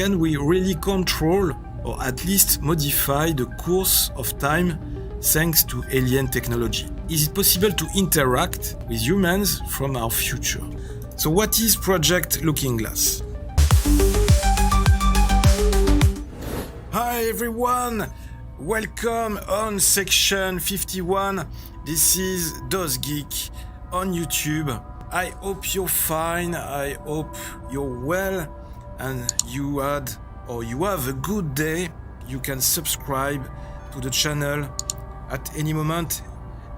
can we really control or at least modify the course of time thanks to alien technology? Is it possible to interact with humans from our future? So what is Project Looking Glass? Hi everyone! Welcome on section 51. This is DozGeek on YouTube. I hope you're fine, I hope you're well and you have a good day. You can subscribe to the channel at any moment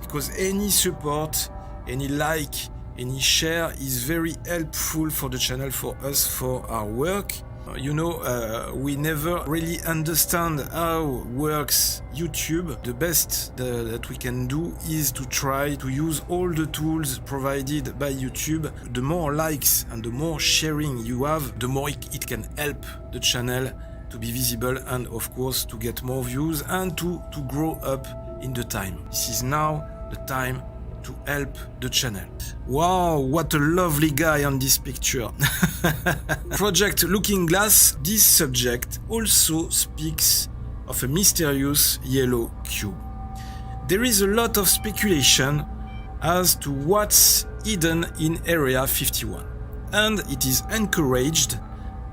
because any support, any like, any share is very helpful for the channel, for us, for our work. We never really understand how works YouTube. The best that we can do is to try to use all the tools provided by YouTube. The more likes and the more sharing you have, the more it can help the channel to be visible and of course to get more views and to grow up in the time. This is now the time to help the channel. Wow, what a lovely guy on this picture. Project Looking Glass, this subject also speaks of a mysterious yellow cube. There is a lot of speculation as to what's hidden in Area 51, and it is encouraged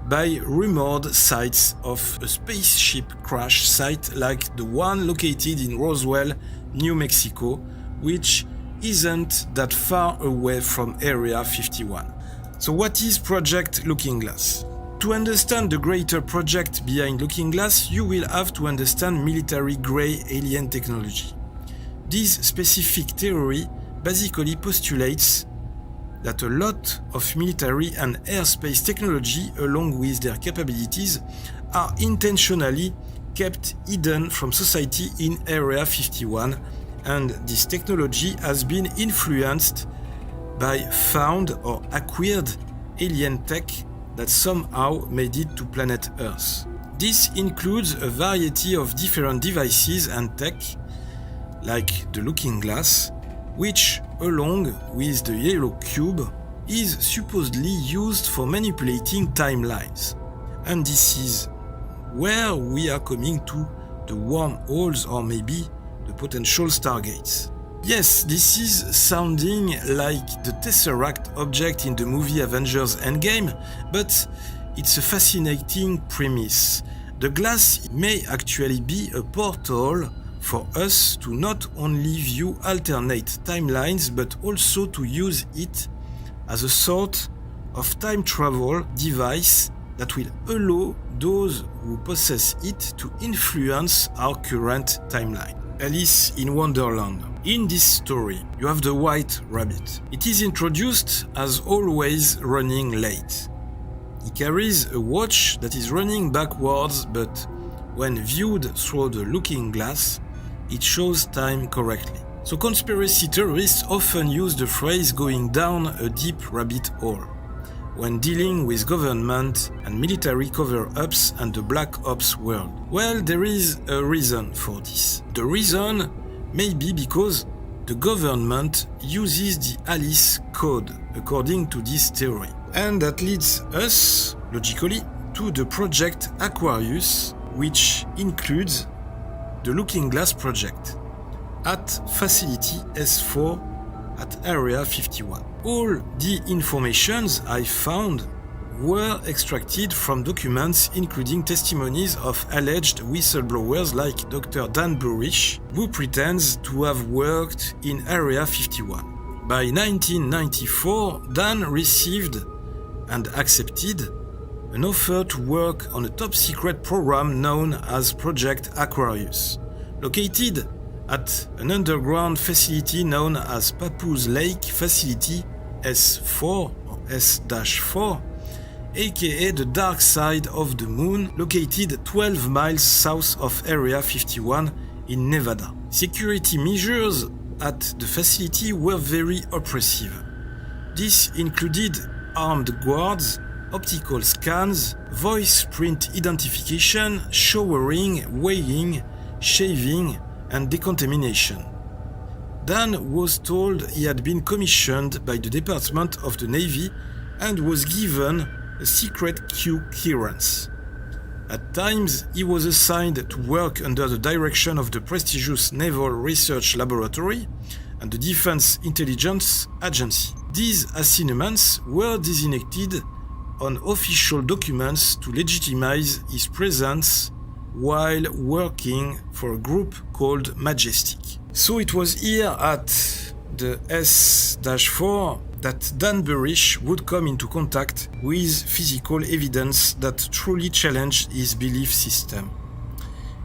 by rumored sites of a spaceship crash site like the one located in Roswell, New Mexico, which isn't that far away from Area 51. So what is Project Looking Glass? To understand the greater project behind Looking Glass, you will have to understand military-grade alien technology. This specific theory basically postulates that a lot of military and airspace technology, along with their capabilities, are intentionally kept hidden from society in Area 51, and this technology has been influenced by found or acquired alien tech that somehow made it to planet Earth. This includes a variety of different devices and tech, like the Looking Glass, which, along with the yellow cube, is supposedly used for manipulating timelines. And this is where we are coming to the wormholes, or maybe the potential Stargates. Yes, this is sounding like the Tesseract object in the movie Avengers Endgame, but it's a fascinating premise. The glass may actually be a portal for us to not only view alternate timelines, but also to use it as a sort of time travel device that will allow those who possess it to influence our current timeline. Alice in Wonderland. In this story, you have the White Rabbit. It is introduced as always running late. He carries a watch that is running backwards, but when viewed through the Looking Glass, it shows time correctly. So conspiracy theorists often use the phrase going down a deep rabbit hole when dealing with government and military cover-ups and the Black Ops world. Well, there is a reason for this. The reason may be because the government uses the Alice code according to this theory. And that leads us, logically, to the Project Aquarius, which includes the Looking Glass project at Facility S4 at Area 51. All the informations I found were extracted from documents including testimonies of alleged whistleblowers like Dr. Dan Burish, who pretends to have worked in Area 51. By 1994, Dan received and accepted an offer to work on a top-secret program known as Project Aquarius, located at an underground facility known as Papoose Lake Facility S4 or S-4, aka the dark side of the moon, located 12 miles south of Area 51 in Nevada. Security measures at the facility were very oppressive. This included armed guards, optical scans, voice print identification, showering, weighing, shaving, and decontamination. Dan was told he had been commissioned by the Department of the Navy and was given a secret Q clearance. At times, he was assigned to work under the direction of the prestigious Naval Research Laboratory and the Defense Intelligence Agency. These assignments were designated on official documents to legitimize his presence while working for a group called Majestic. So it was here at the S-4 that Dan Burish would come into contact with physical evidence that truly challenged his belief system.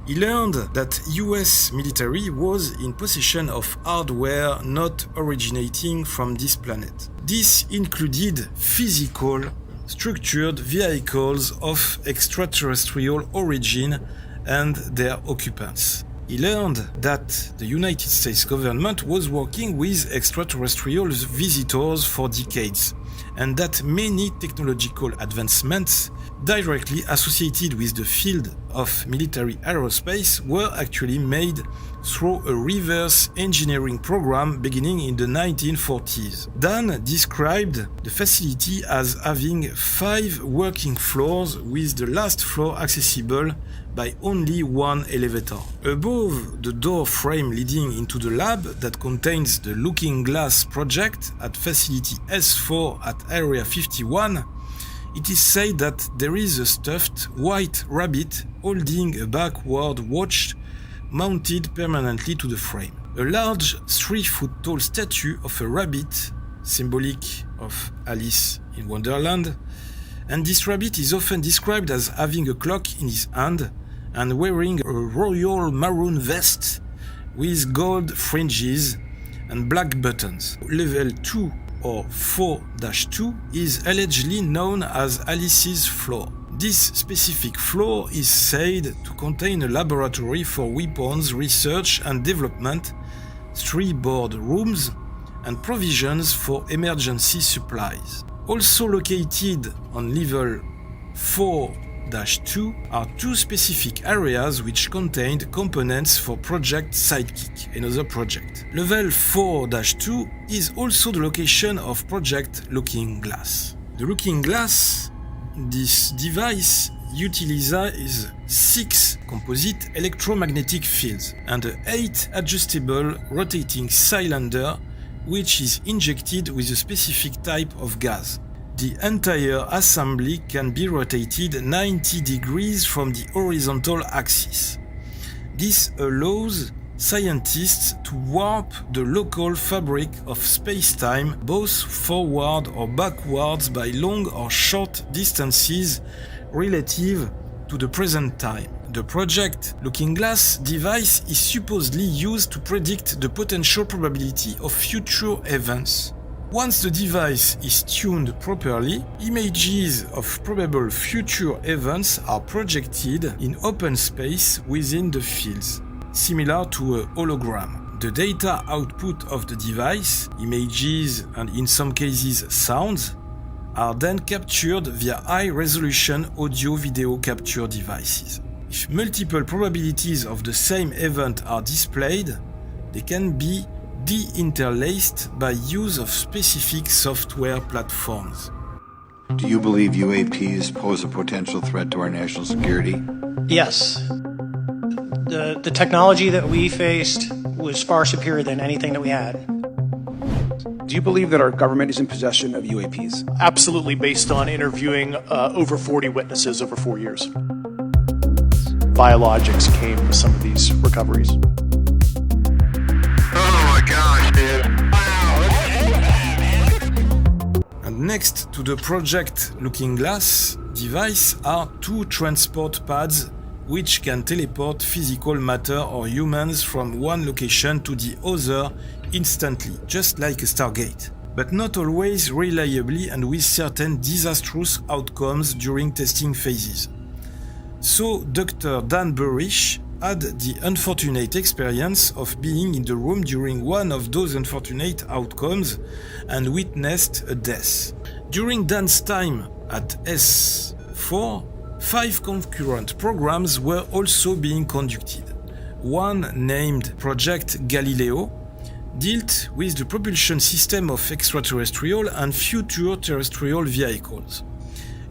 He learned that US military was in possession of hardware not originating from this planet. This included physical, structured vehicles of extraterrestrial origin and their occupants. He learned that the United States government was working with extraterrestrial visitors for decades, and that many technological advancements directly associated with the field of military aerospace were actually made through a reverse engineering program beginning in the 1940s. Dan described the facility as having 5 working floors, with the last floor accessible by only one elevator. Above the door frame leading into the lab that contains the Looking Glass project at Facility S4 at Area 51, it is said that there is a stuffed white rabbit holding a backward watch mounted permanently to the frame. A large 3-foot-tall statue of a rabbit, symbolic of Alice in Wonderland, and this rabbit is often described as having a clock in his hand and wearing a royal maroon vest with gold fringes and black buttons. Level 2 or 4-2 is allegedly known as Alice's floor. This specific floor is said to contain a laboratory for weapons research and development, 3 board rooms, and provisions for emergency supplies. Also located on level 4-2 are 2 specific areas which contained components for Project Sidekick, another project. Level 4-2 is also the location of Project Looking Glass. The Looking Glass, this device utilizes 6 composite electromagnetic fields and an 8 adjustable rotating cylinder which is injected with a specific type of gas. The entire assembly can be rotated 90 degrees from the horizontal axis. This allows scientists to warp the local fabric of space-time both forward or backwards by long or short distances relative to the present time. The Project Looking Glass device is supposedly used to predict the potential probability of future events. Once the device is tuned properly, images of probable future events are projected in open space within the fields, similar to a hologram. The data output of the device, images and in some cases sounds, are then captured via high-resolution audio-video capture devices. If multiple probabilities of the same event are displayed, they can be de-interlaced by use of specific software platforms. Do you believe UAPs pose a potential threat to our national security? Yes. The technology that we faced was far superior than anything that we had. Do you believe that our government is in possession of UAPs? Absolutely, based on interviewing over 40 witnesses over 4 years. Biologics came with some of these recoveries. And next to the Project Looking Glass device are 2 transport pads which can teleport physical matter or humans from one location to the other instantly, just like a Stargate. But not always reliably and with certain disastrous outcomes during testing phases. So Dr. Dan Burish had the unfortunate experience of being in the room during one of those unfortunate outcomes and witnessed a death. During Dan's time at S4, 5 concurrent programs were also being conducted. One, named Project Galileo, dealt with the propulsion system of extraterrestrial and future terrestrial vehicles.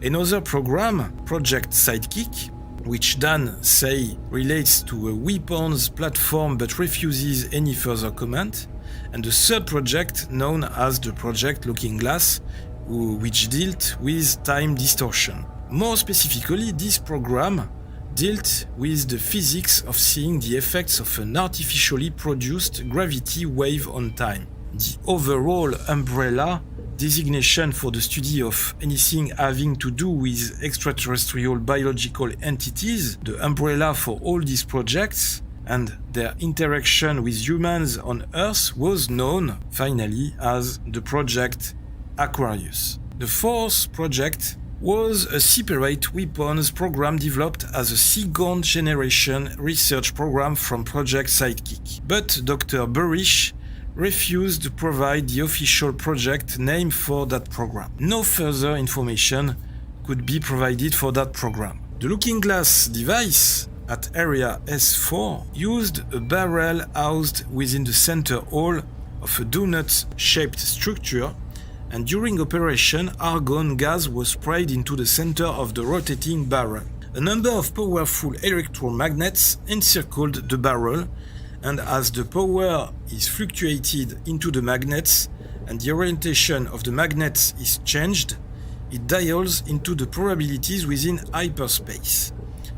Another program, Project Sidekick, which Dan say relates to a weapons platform but refuses any further comment, and the third project known as the Project Looking Glass, which dealt with time distortion. More specifically, this program dealt with the physics of seeing the effects of an artificially produced gravity wave on time. The overall umbrella designation for the study of anything having to do with extraterrestrial biological entities, the umbrella for all these projects and their interaction with humans on Earth, was known finally as the Project Aquarius. The fourth project was a separate weapons program developed as a second generation research program from Project Sidekick. But Dr. Burish refused to provide the official project name for that program. No further information could be provided for that program. The Looking Glass device at Area S4 used a barrel housed within the center hall of a donut-shaped structure, and during operation, argon gas was sprayed into the center of the rotating barrel. A number of powerful electromagnets encircled the barrel, and as the power is fluctuated into the magnets and the orientation of the magnets is changed, it dials into the probabilities within hyperspace,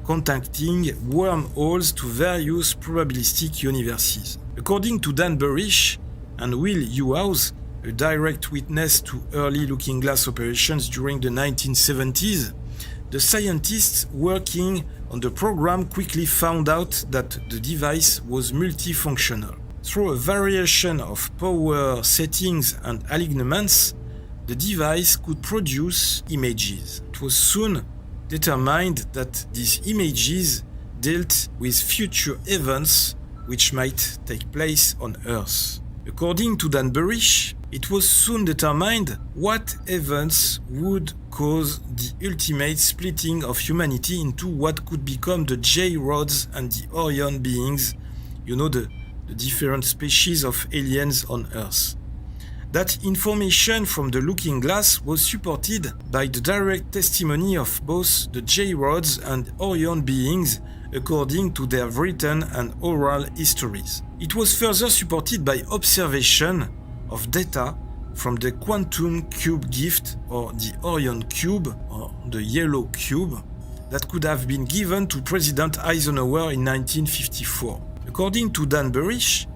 contacting wormholes to various probabilistic universes. According to Dan Burish and Will Ewhouse, a direct witness to early Looking Glass operations during the 1970s, the scientists working on the program quickly found out that the device was multifunctional. Through a variation of power settings and alignments, the device could produce images. It was soon determined that these images dealt with future events which might take place on Earth. According to Dan Burish, it was soon determined what events would cause the ultimate splitting of humanity into what could become the J-Rods and the Orion beings, the different species of aliens on Earth. That information from the Looking Glass was supported by the direct testimony of both the J-Rods and Orion beings according to their written and oral histories. It was further supported by observation of data from the quantum cube gift, or the Orion cube, or the yellow cube, that could have been given to President Eisenhower in 1954. According to Dan Burish,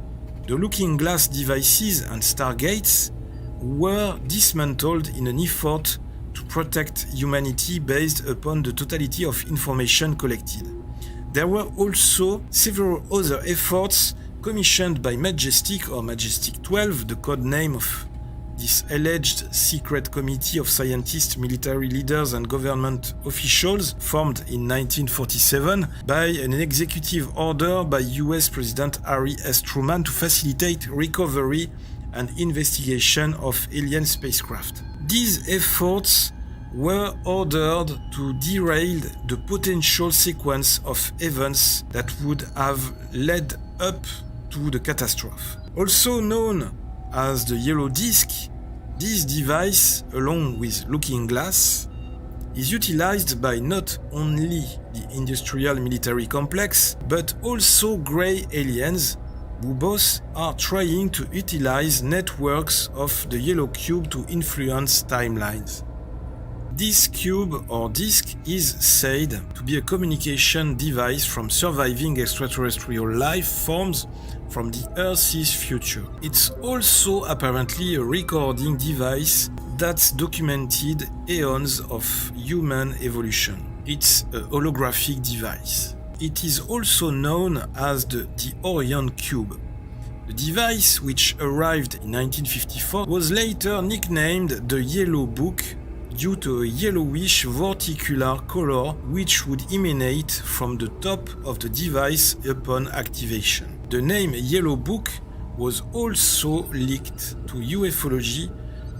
the Looking Glass devices and Stargates were dismantled in an effort to protect humanity based upon the totality of information collected. There were also several other efforts commissioned by Majestic or Majestic 12, the code name of this alleged secret committee of scientists, military leaders and government officials formed in 1947 by an executive order by US President Harry S. Truman to facilitate recovery and investigation of alien spacecraft. These efforts were ordered to derail the potential sequence of events that would have led up to the catastrophe. Also known as the yellow disk, this device, along with Looking Glass, is utilized by not only the industrial military complex, but also grey aliens who both are trying to utilize networks of the yellow cube to influence timelines. This cube or disk is said to be a communication device from surviving extraterrestrial life forms from the Earth's future. It's also apparently a recording device that's documented eons of human evolution. It's a holographic device. It is also known as the Orion Cube. The device, which arrived in 1954, was later nicknamed the Yellow Book due to a yellowish vorticular color which would emanate from the top of the device upon activation. The name Yellow Book was also linked to ufology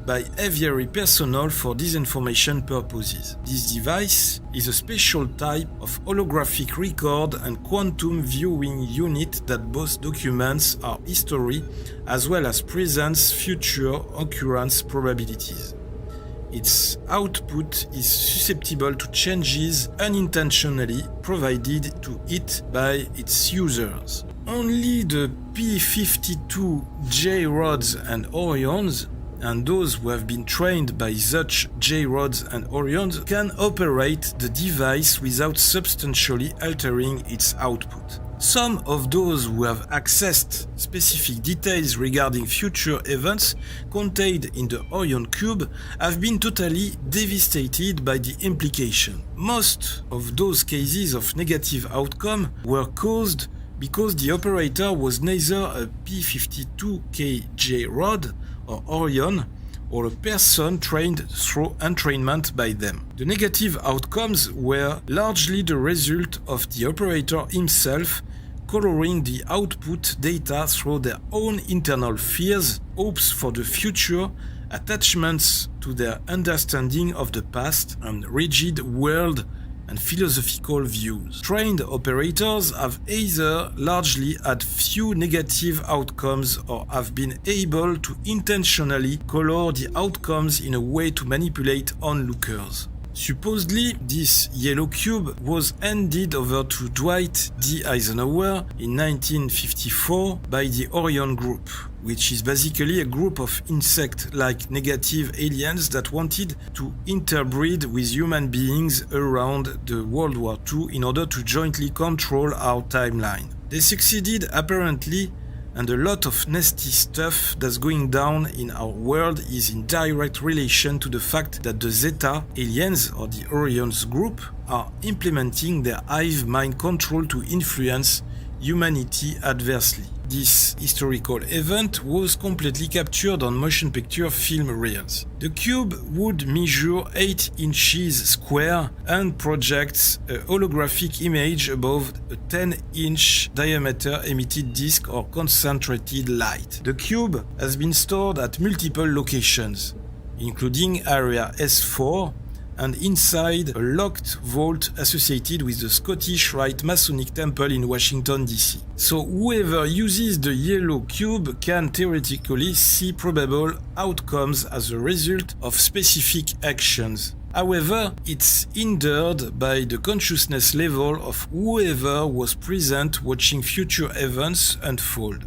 by aviary personnel for disinformation purposes. This device is a special type of holographic record and quantum viewing unit that both documents our history as well as presents future occurrence probabilities. its output is susceptible to changes unintentionally provided to it by its users. Only the P-52 J-rods and Orions, and those who have been trained by such J-rods and Orions, can operate the device without substantially altering its output. Some of those who have accessed specific details regarding future events contained in the Orion Cube have been totally devastated by the implication. Most of those cases of negative outcome were caused because the operator was neither a P-52K J-rod or Orion, or a person trained through entrainment by them. The negative outcomes were largely the result of the operator himself coloring the output data through their own internal fears, hopes for the future, attachments to their understanding of the past, and rigid world and philosophical views. Trained operators have either largely had few negative outcomes or have been able to intentionally color the outcomes in a way to manipulate onlookers. Supposedly, this yellow cube was handed over to Dwight D. Eisenhower in 1954 by the Orion Group, which is basically a group of insect-like negative aliens that wanted to interbreed with human beings around the World War II in order to jointly control our timeline. They succeeded apparently, and a lot of nasty stuff that's going down in our world is in direct relation to the fact that the Zeta aliens, or the Orion's group, are implementing their hive mind control to influence humanity adversely. This historical event was completely captured on motion picture film reels. The cube would measure 8 inches square and projects a holographic image above a 10-inch diameter emitted disk or concentrated light. The cube has been stored at multiple locations, including Area S4, and inside a locked vault associated with the Scottish Rite Masonic Temple in Washington, D.C. So whoever uses the yellow cube can theoretically see probable outcomes as a result of specific actions. However, it's hindered by the consciousness level of whoever was present watching future events unfold.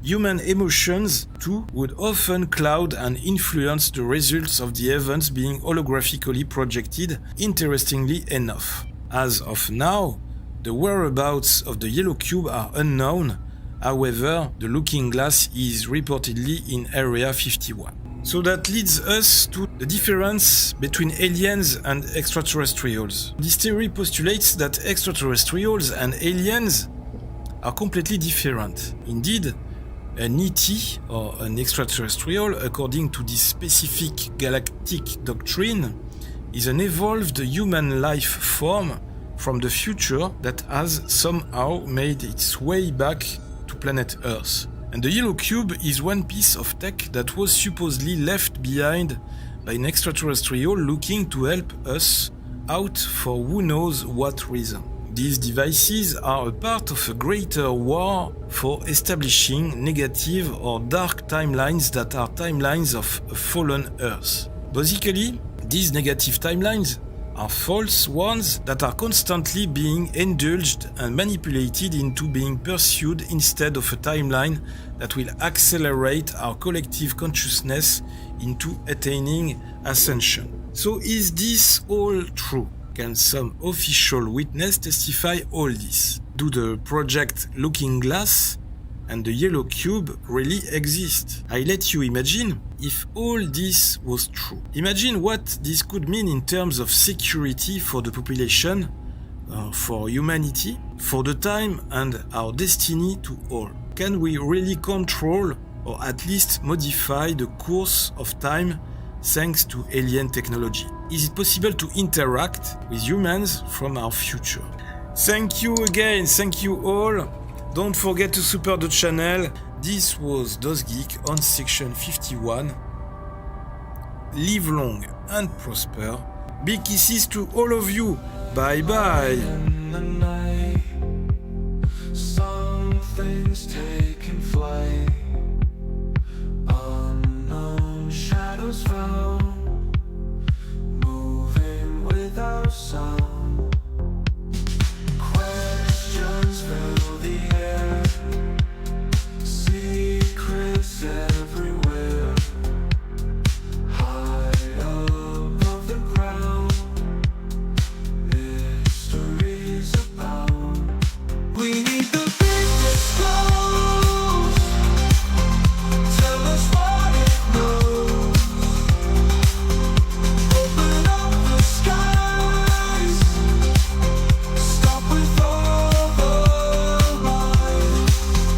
Human emotions, too, would often cloud and influence the results of the events being holographically projected, interestingly enough. As of now, the whereabouts of the yellow cube are unknown, however, the looking glass is reportedly in Area 51. So that leads us to the difference between aliens and extraterrestrials. This theory postulates that extraterrestrials and aliens are completely different. Indeed, an ET, or an extraterrestrial, according to this specific galactic doctrine, is an evolved human life form from the future that has somehow made its way back to planet Earth. And the yellow cube is one piece of tech that was supposedly left behind by an extraterrestrial looking to help us out for who knows what reason. These devices are a part of a greater war for establishing negative or dark timelines that are timelines of a fallen Earth. Basically, these negative timelines are false ones that are constantly being indulged and manipulated into being pursued instead of a timeline that will accelerate our collective consciousness into attaining ascension. So is this all true? Can some official witness testify all this? Do the project Looking Glass and the yellow cube really exist? I let you imagine if all this was true. Imagine what this could mean in terms of security for the population, for humanity, for the time and our destiny to all. Can we really control or at least modify the course of time thanks to alien technology? Is it possible to interact with humans from our future? Thank you again, thank you all. Don't forget to support the channel. This was DOSGeek on section 51. Live long and prosper. Big kisses to all of you. Bye bye.